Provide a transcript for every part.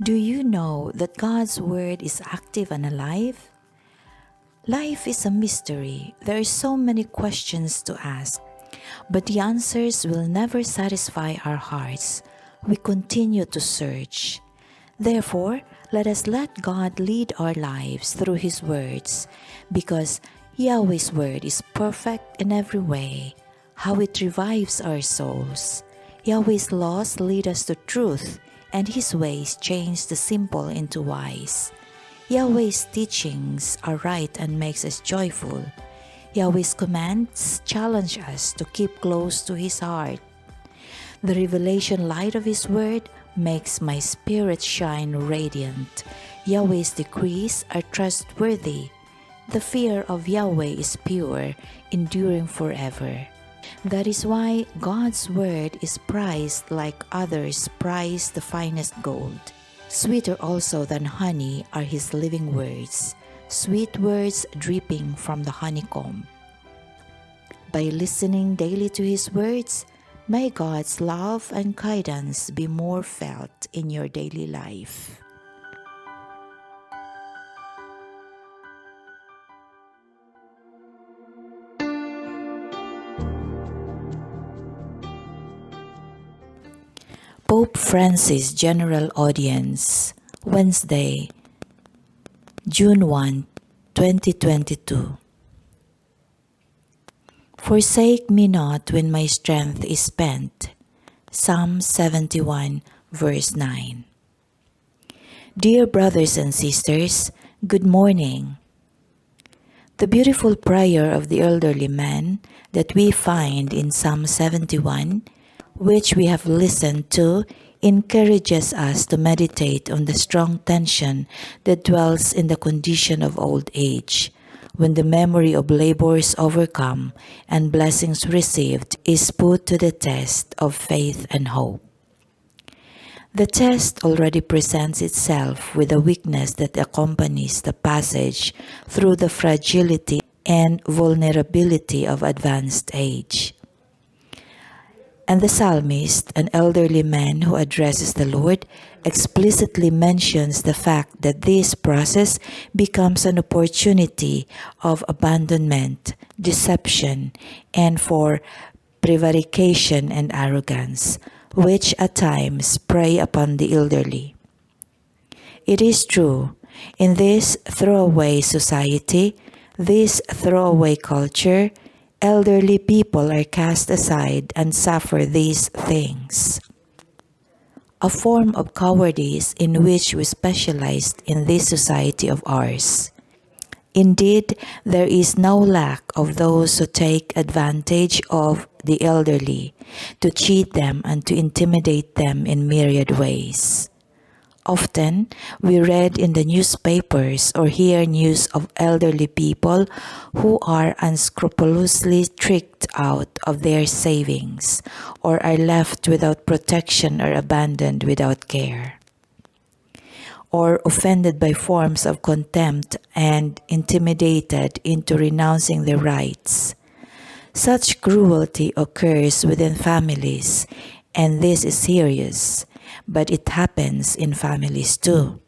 Do you know that God's Word is active and alive? Life is a mystery. There are so many questions to ask, but the answers will never satisfy our hearts. We continue to search. Therefore, let us let God lead our lives through His words, because Yahweh's Word is perfect in every way, how it revives our souls. Yahweh's laws lead us to truth, and His ways change the simple into wise. Yahweh's teachings are right and makes us joyful. Yahweh's commands challenge us to keep close to His heart. The revelation light of His Word makes my spirit shine radiant. Yahweh's decrees are trustworthy. The fear of Yahweh is pure, enduring forever. That is why God's Word is prized like others prize the finest gold. Sweeter also than honey are His living words, sweet words dripping from the honeycomb. By listening daily to His words, may God's love and guidance be more felt in your daily life. Pope Francis General Audience, Wednesday, June 1, 2022. Forsake me not when my strength is spent. Psalm 71, verse 9. Dear brothers and sisters, good morning. The beautiful prayer of the elderly man that we find in Psalm 71, which we have listened to, encourages us to meditate on the strong tension that dwells in the condition of old age, when the memory of labors overcome and blessings received is put to the test of faith and hope. The test already presents itself with the weakness that accompanies the passage through the fragility and vulnerability of advanced age. And the psalmist, an elderly man who addresses the Lord, explicitly mentions the fact that this process becomes an opportunity of abandonment, deception, and for prevarication and arrogance, which at times prey upon the elderly. It is true, in this throwaway society, this throwaway culture, elderly people are cast aside and suffer these things. A form of cowardice in which we specialized in this society of ours. Indeed, there is no lack of those who take advantage of the elderly, to cheat them and to intimidate them in myriad ways. Often, we read in the newspapers or hear news of elderly people who are unscrupulously tricked out of their savings or are left without protection or abandoned without care, or offended by forms of contempt and intimidated into renouncing their rights. Such cruelty occurs within families, and this is serious. But it happens in families too.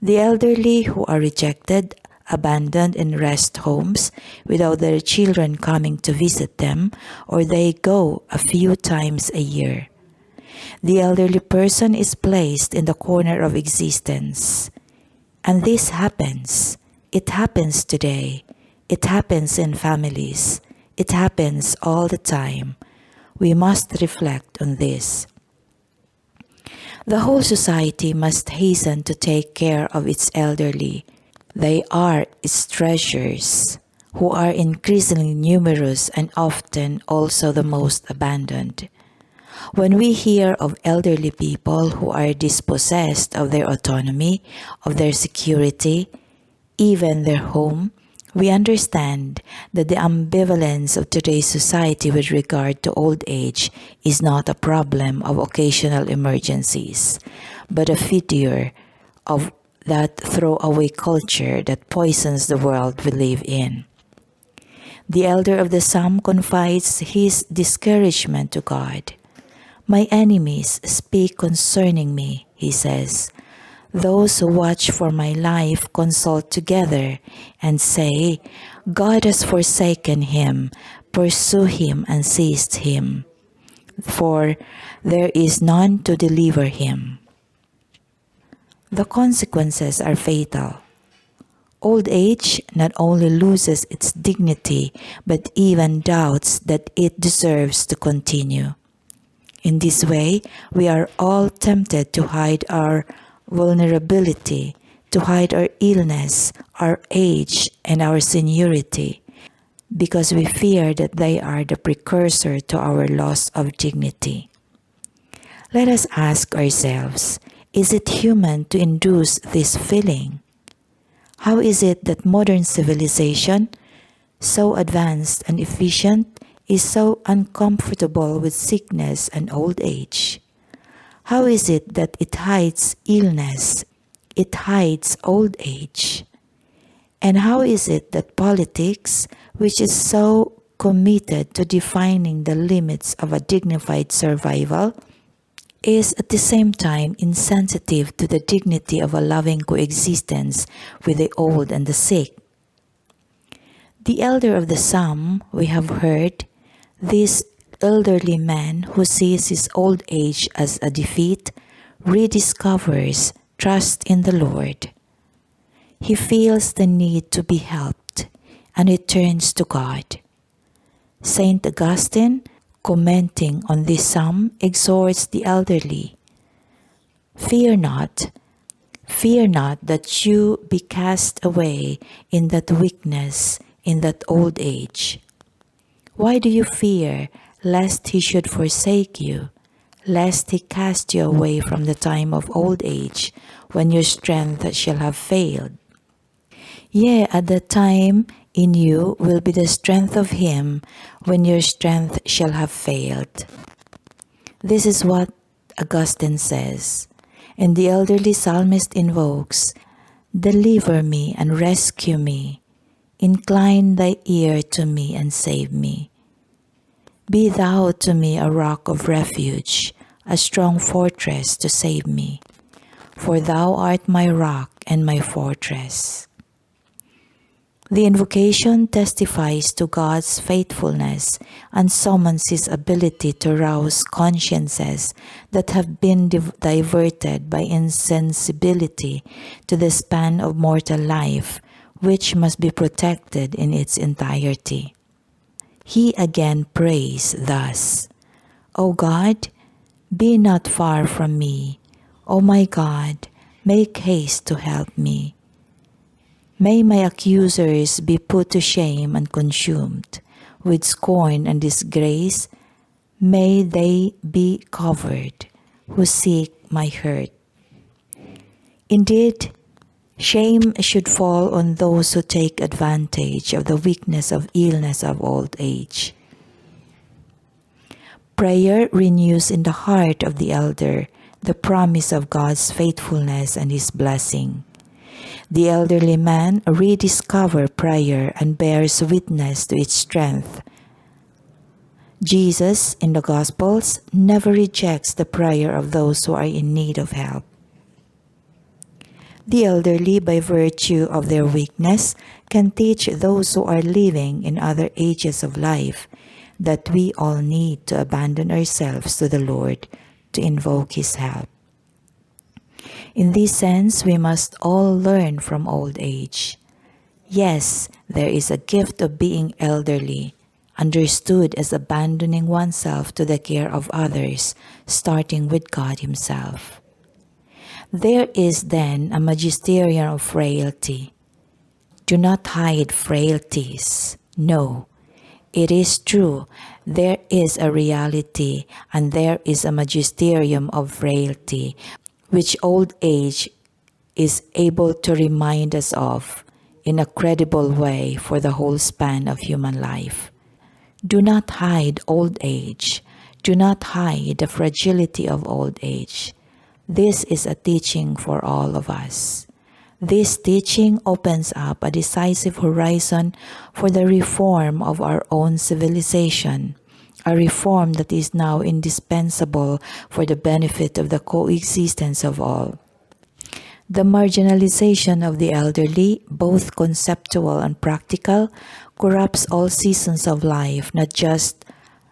The elderly who are rejected, abandoned in rest homes without their children coming to visit them, or they go a few times a year. The elderly person is placed in the corner of existence. And this happens. It happens today. It happens in families. It happens all the time. We must reflect on this. The whole society must hasten to take care of its elderly. They are its treasures, who are increasingly numerous and often also the most abandoned. When we hear of elderly people who are dispossessed of their autonomy, of their security, even their home, we understand that the ambivalence of today's society with regard to old age is not a problem of occasional emergencies, but a feature of that throwaway culture that poisons the world we live in. The elder of the psalm confides his discouragement to God. My enemies speak concerning me, he says. Those who watch for my life consult together and say, God has forsaken him, pursue him and seize him, for there is none to deliver him. The consequences are fatal. Old age not only loses its dignity, but even doubts that it deserves to continue. In this way, we are all tempted to hide our vulnerability, to hide our illness, our age, and our seniority, because we fear that they are the precursor to our loss of dignity. Let us ask ourselves, is it human to induce this feeling? How is it that modern civilization, so advanced and efficient, is so uncomfortable with sickness and old age? How is it that it hides illness, it hides old age? And how is it that politics, which is so committed to defining the limits of a dignified survival, is at the same time insensitive to the dignity of a loving coexistence with the old and the sick? The elder of the psalm, we have heard, this elderly man who sees his old age as a defeat, rediscovers trust in the Lord. He feels the need to be helped, and he turns to God. Saint Augustine, commenting on this psalm, exhorts the elderly, fear not that you be cast away in that weakness, in that old age. Why do you fear lest he should forsake you, lest he cast you away from the time of old age, when your strength shall have failed? Yea, at that time in you will be the strength of him, when your strength shall have failed. This is what Augustine says, and the elderly psalmist invokes, deliver me and rescue me, incline thy ear to me and save me. Be thou to me a rock of refuge, a strong fortress to save me, for thou art my rock and my fortress. The invocation testifies to God's faithfulness and summons His ability to rouse consciences that have been diverted by insensibility to the span of mortal life, which must be protected in its entirety. He again prays thus, O God, be not far from me. O my God, make haste to help me. May my accusers be put to shame and consumed. With scorn and disgrace, may they be covered who seek my hurt. Indeed, shame should fall on those who take advantage of the weakness of illness of old age. Prayer renews in the heart of the elder the promise of God's faithfulness and His blessing. The elderly man rediscovers prayer and bears witness to its strength. Jesus, in the Gospels, never rejects the prayer of those who are in need of help. The elderly, by virtue of their weakness, can teach those who are living in other ages of life that we all need to abandon ourselves to the Lord to invoke His help. In this sense, we must all learn from old age. Yes, there is a gift of being elderly, understood as abandoning oneself to the care of others, starting with God Himself. There is then a magisterium of frailty. Do not hide frailties. No, it is true. There is a reality and there is a magisterium of frailty, which old age is able to remind us of in a credible way for the whole span of human life. Do not hide old age. Do not hide the fragility of old age. This is a teaching for all of us. This teaching opens up a decisive horizon for the reform of our own civilization, a reform that is now indispensable for the benefit of the coexistence of all. The marginalization of the elderly, both conceptual and practical, corrupts all seasons of life, not just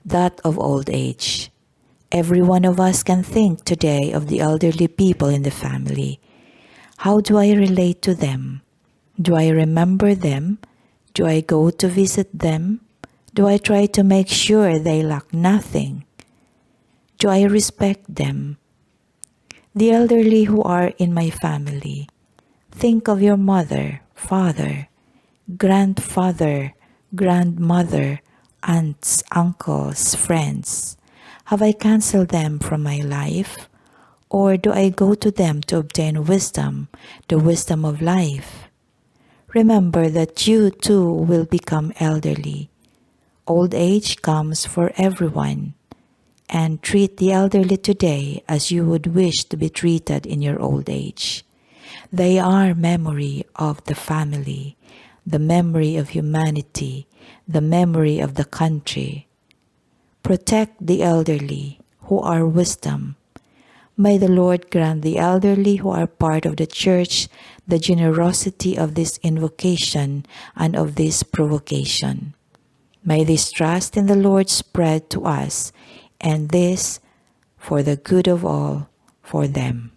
that of old age. Every one of us can think today of the elderly people in the family. How do I relate to them? Do I remember them? Do I go to visit them? Do I try to make sure they lack nothing? Do I respect them? The elderly who are in my family. Think of your mother, father, grandfather, grandmother, aunts, uncles, friends. Have I canceled them from my life? Or do I go to them to obtain wisdom, the wisdom of life? Remember that you too will become elderly. Old age comes for everyone, and treat the elderly today as you would wish to be treated in your old age. They are memory of the family, the memory of humanity, the memory of the country. Protect the elderly who are wisdom. May the Lord grant the elderly who are part of the church the generosity of this invocation and of this provocation. May this trust in the Lord spread to us, and this for the good of all, for them.